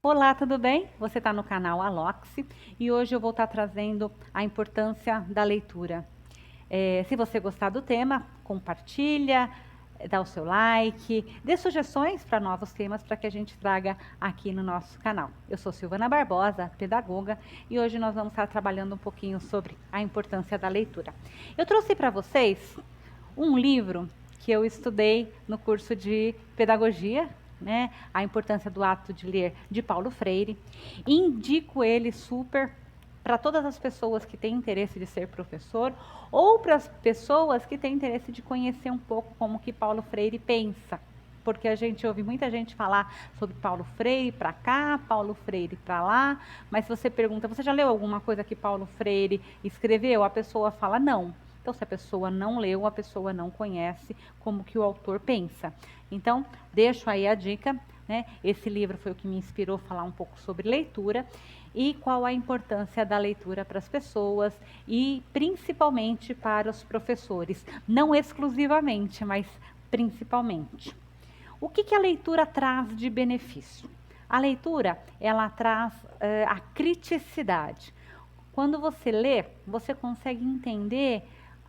Olá, tudo bem? Você está no canal Aloxi e hoje eu vou estar trazendo a importância da leitura. Se você gostar do tema, compartilha, dá o seu like, dê sugestões para novos temas para que a gente traga aqui no nosso canal. Eu sou Silvana Barbosa, pedagoga, e hoje nós vamos estar trabalhando um pouquinho sobre a importância da leitura. Eu trouxe para vocês um livro que eu estudei no curso de pedagogia, né, a importância do ato de ler, de Paulo Freire. Indico ele super para todas as pessoas que têm interesse de ser professor ou para as pessoas que têm interesse de conhecer um pouco como que Paulo Freire pensa. Porque a gente ouve muita gente falar sobre Paulo Freire para cá, Paulo Freire para lá, mas se você pergunta, você já leu alguma coisa que Paulo Freire escreveu? A pessoa fala não. Então, se a pessoa não leu, a pessoa não conhece como que o autor pensa. Então, deixo aí a dica, né? Esse livro foi o que me inspirou a falar um pouco sobre leitura e qual a importância da leitura para as pessoas e principalmente para os professores. Não exclusivamente, mas principalmente. O que a leitura traz de benefício? A leitura, ela traz a criticidade. Quando você lê, você consegue entender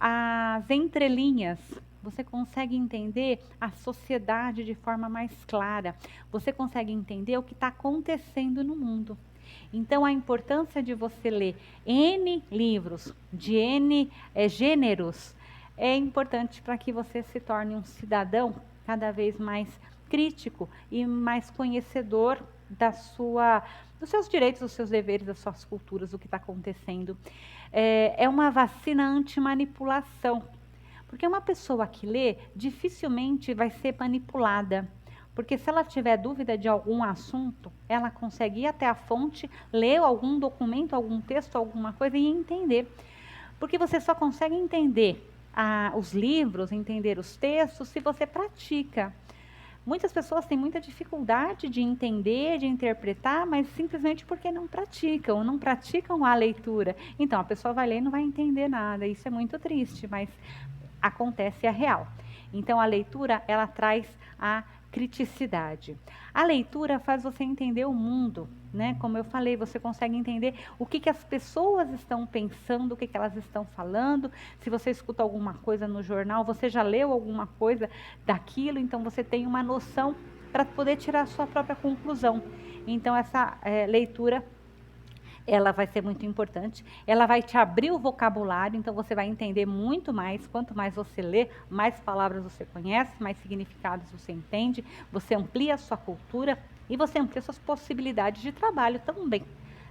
as entrelinhas, você consegue entender a sociedade de forma mais clara, você consegue entender o que está acontecendo no mundo. Então, a importância de você ler N livros, de N gêneros, é importante para que você se torne um cidadão cada vez mais crítico e mais conhecedor dos seus direitos, dos seus deveres, das suas culturas, do que está acontecendo. É uma vacina anti-manipulação, porque uma pessoa que lê dificilmente vai ser manipulada. Porque se ela tiver dúvida de algum assunto, ela consegue ir até a fonte, ler algum documento, algum texto, alguma coisa e entender. Porque você só consegue entender os livros, entender os textos, se você pratica. Muitas pessoas têm muita dificuldade de entender, de interpretar, mas simplesmente porque não praticam a leitura. Então, a pessoa vai ler e não vai entender nada. Isso é muito triste, mas acontece, é real. Então, a leitura, ela traz a criticidade. A leitura faz você entender o mundo, né? Como eu falei, você consegue entender o que as pessoas estão pensando, o que elas estão falando. Se você escuta alguma coisa no jornal, você já leu alguma coisa daquilo, então você tem uma noção para poder tirar a sua própria conclusão. Então, essa leitura ela vai ser muito importante, ela vai te abrir o vocabulário, então você vai entender muito mais, quanto mais você lê, mais palavras você conhece, mais significados você entende, você amplia a sua cultura e você amplia suas possibilidades de trabalho também.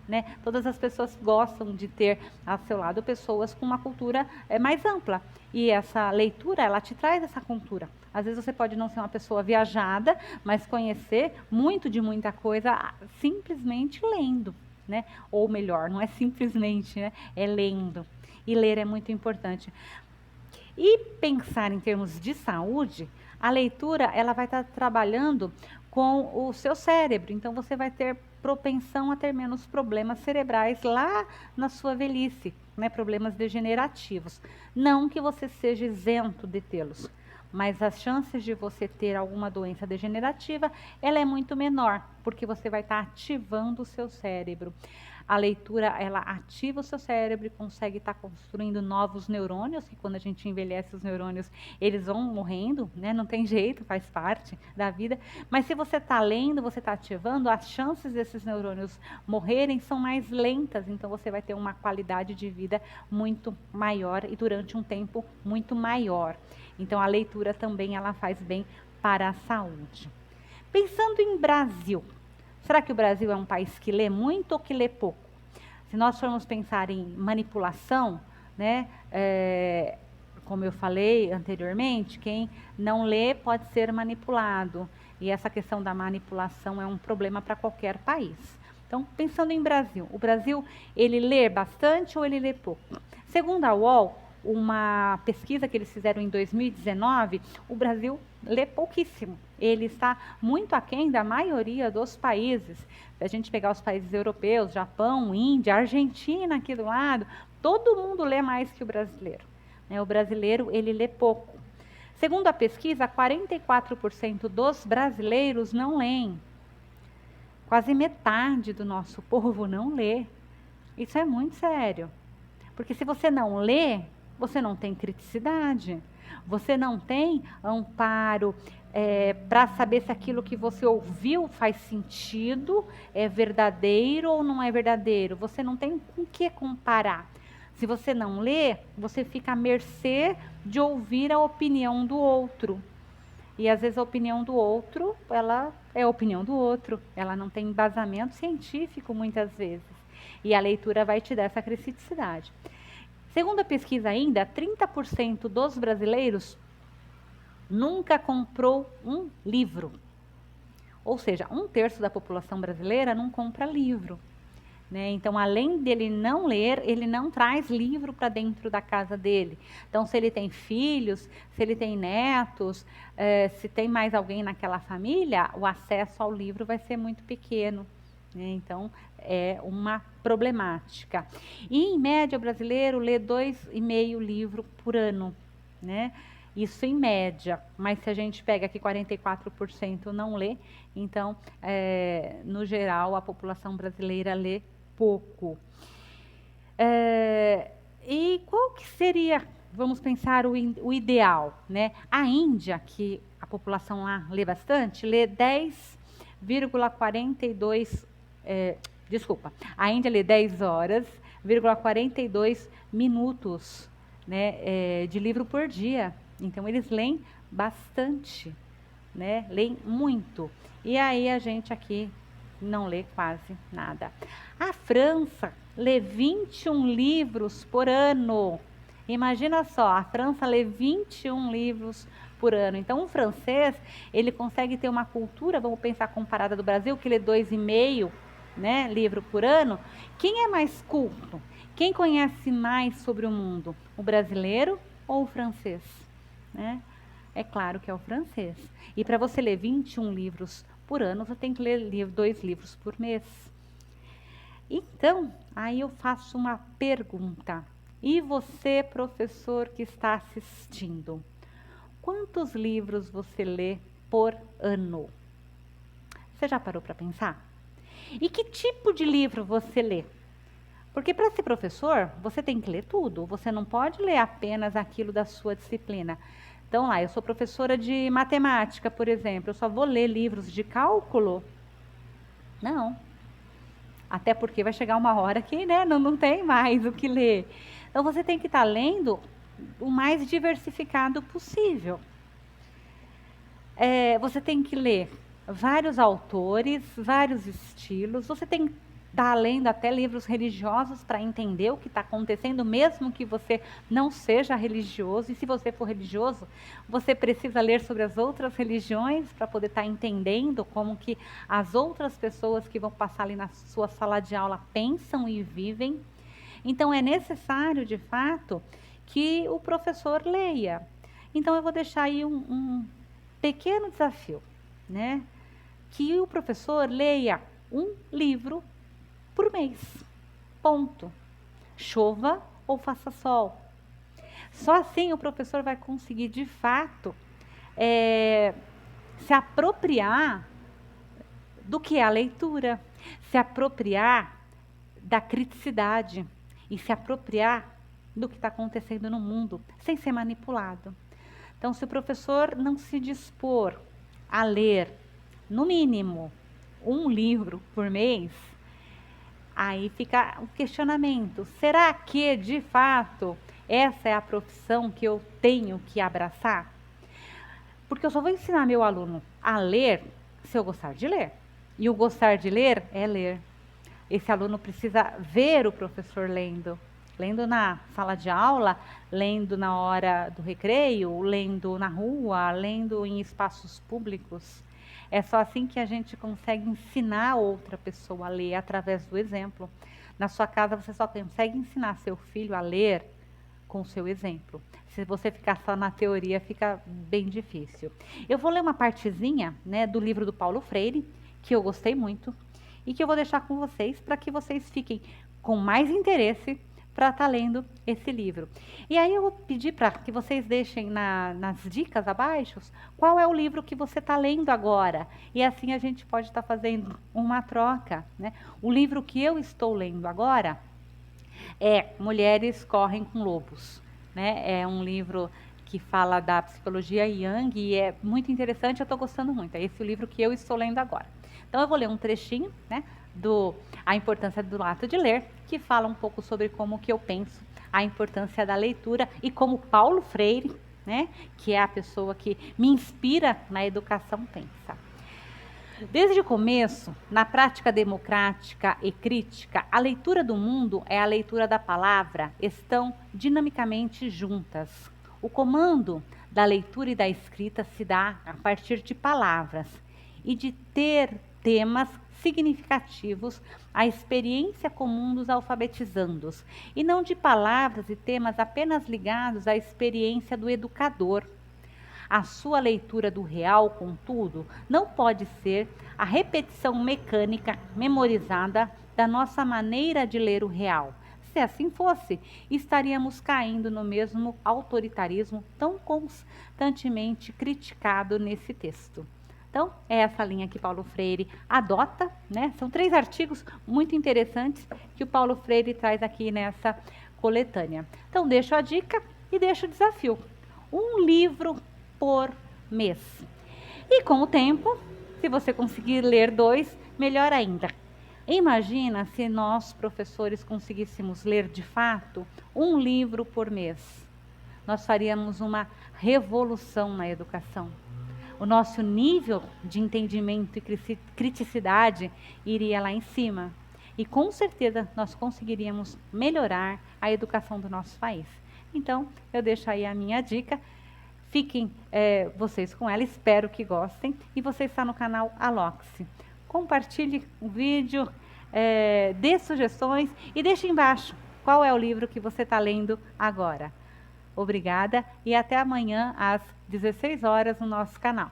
Né? Todas as pessoas gostam de ter ao seu lado pessoas com uma cultura mais ampla, e essa leitura, ela te traz essa cultura. Às vezes você pode não ser uma pessoa viajada, mas conhecer muito de muita coisa simplesmente lendo. Né? Ou melhor, não é simplesmente, né? É lendo. E ler é muito importante. E pensar em termos de saúde, a leitura ela vai estar trabalhando com o seu cérebro. Então você vai ter propensão a ter menos problemas cerebrais lá na sua velhice, né? Problemas degenerativos. Não que você seja isento de tê-los, mas as chances de você ter alguma doença degenerativa, ela é muito menor, porque você vai estar ativando o seu cérebro. A leitura, ela ativa o seu cérebro e consegue estar construindo novos neurônios, que quando a gente envelhece os neurônios, eles vão morrendo, né? Não tem jeito, faz parte da vida. Mas se você está lendo, você está ativando, as chances desses neurônios morrerem são mais lentas, então você vai ter uma qualidade de vida muito maior e durante um tempo muito maior. Então a leitura também ela faz bem para a saúde. Pensando em Brasil, será que o Brasil é um país que lê muito ou que lê pouco? Se nós formos pensar em manipulação, né, como eu falei anteriormente, quem não lê pode ser manipulado. E essa questão da manipulação é um problema para qualquer país. Então, pensando em Brasil, o Brasil, ele lê bastante ou ele lê pouco? Segundo a UOL, uma pesquisa que eles fizeram em 2019, o Brasil lê pouquíssimo. Ele está muito aquém da maioria dos países. Se a gente pegar os países europeus, Japão, Índia, Argentina aqui do lado, todo mundo lê mais que o brasileiro. O brasileiro, ele lê pouco. Segundo a pesquisa, 44% dos brasileiros não leem. quase metade do nosso povo não lê. Isso é muito sério. Porque se você não lê, você não tem criticidade. Você não tem amparo para saber se aquilo que você ouviu faz sentido, é verdadeiro ou não é verdadeiro. Você não tem com o que comparar. Se você não lê, você fica à mercê de ouvir a opinião do outro. E às vezes a opinião do outro, ela é a opinião do outro. Ela não tem embasamento científico muitas vezes. E a leitura vai te dar essa criticidade. Segundo a pesquisa ainda, 30% dos brasileiros nunca comprou um livro. Ou seja, 1/3 da população brasileira não compra livro. Né? Então, além dele não ler, ele não traz livro para dentro da casa dele. Então, se ele tem filhos, se ele tem netos, se tem mais alguém naquela família, o acesso ao livro vai ser muito pequeno. Né? Então, é uma problemática. E, em média, o brasileiro lê 2,5 livros por ano. Né? Isso em média, mas se a gente pega que 44% não lê, então, no geral, a população brasileira lê pouco. E qual que seria, vamos pensar, o ideal? Né? A Índia, que a população lá lê bastante, lê 10,42 a Índia lê 10 horas, 42 minutos, né, de livro por dia. Então, eles leem bastante, né, leem muito. E aí, a gente aqui não lê quase nada. A França lê 21 livros por ano. Imagina só, a França lê 21 livros por ano. Então, o francês, ele consegue ter uma cultura, vamos pensar comparada do Brasil, que lê 2,5, né, livro por ano. Quem é mais culto? Quem conhece mais sobre o mundo? O brasileiro ou o francês? Né? É claro que é o francês. E para você ler 21 livros por ano, você tem que ler 2 livros por mês. Então, aí eu faço uma pergunta. E você, professor que está assistindo, quantos livros você lê por ano? Você já parou para pensar? E que tipo de livro você lê? Porque para ser professor, você tem que ler tudo. Você não pode ler apenas aquilo da sua disciplina. Então, lá, eu sou professora de matemática, por exemplo. Eu só vou ler livros de cálculo? Não. Até porque vai chegar uma hora que, né, não tem mais o que ler. Então, você tem que estar lendo o mais diversificado possível. Você tem que ler vários autores, vários estilos. Você tem que estar lendo até livros religiosos para entender o que está acontecendo, mesmo que você não seja religioso. E se você for religioso, você precisa ler sobre as outras religiões para poder estar entendendo como que as outras pessoas que vão passar ali na sua sala de aula pensam e vivem. Então, é necessário, de fato, que o professor leia. Então, eu vou deixar aí um pequeno desafio, né? Que o professor leia um livro por mês. Ponto. Chova ou faça sol. Só assim o professor vai conseguir, de fato, se apropriar do que é a leitura, se apropriar da criticidade e se apropriar do que está acontecendo no mundo, sem ser manipulado. Então, se o professor não se dispor a ler, no mínimo, um livro por mês, aí fica o questionamento. Será que, de fato, essa é a profissão que eu tenho que abraçar? Porque eu só vou ensinar meu aluno a ler se eu gostar de ler. E o gostar de ler é ler. Esse aluno precisa ver o professor lendo. Lendo na sala de aula, lendo na hora do recreio, lendo na rua, lendo em espaços públicos. É só assim que a gente consegue ensinar outra pessoa a ler, através do exemplo. Na sua casa, você só consegue ensinar seu filho a ler com o seu exemplo. Se você ficar só na teoria, fica bem difícil. Eu vou ler uma partezinha, né, do livro do Paulo Freire, que eu gostei muito, e que eu vou deixar com vocês, para que vocês fiquem com mais interesse para estar lendo esse livro. E aí eu vou pedir para que vocês deixem nas dicas abaixo qual é o livro que você está lendo agora. E assim a gente pode estar fazendo uma troca, né? O livro que eu estou lendo agora é Mulheres Correm com Lobos, né? É um livro que fala da psicologia Jung e é muito interessante, eu estou gostando muito. É esse o livro que eu estou lendo agora. Então eu vou ler um trechinho, né, do A Importância do Ato de Ler, que fala um pouco sobre como que eu penso a importância da leitura e como Paulo Freire, né, que é a pessoa que me inspira na educação, pensa. Desde o começo, na prática democrática e crítica, a leitura do mundo e a leitura da palavra estão dinamicamente juntas. O comando da leitura e da escrita se dá a partir de palavras e de ter temas significativos à experiência comum dos alfabetizandos, e não de palavras e temas apenas ligados à experiência do educador. A sua leitura do real, contudo, não pode ser a repetição mecânica, memorizada da nossa maneira de ler o real. Se assim fosse, estaríamos caindo no mesmo autoritarismo tão constantemente criticado nesse texto. Então, é essa linha que Paulo Freire adota, né? São 3 artigos muito interessantes que o Paulo Freire traz aqui nessa coletânea. Então, deixo a dica e deixo o desafio. Um livro por mês. E com o tempo, se você conseguir ler 2, melhor ainda. Imagina se nós, professores, conseguíssemos ler de fato um livro por mês. Nós faríamos uma revolução na educação. O nosso nível de entendimento e criticidade iria lá em cima. E com certeza nós conseguiríamos melhorar a educação do nosso país. Então, eu deixo aí a minha dica. Fiquem vocês com ela, espero que gostem. E você está no canal Aloxi. Compartilhe o vídeo, dê sugestões e deixe embaixo qual é o livro que você está lendo agora. Obrigada e até amanhã às 16 horas no nosso canal.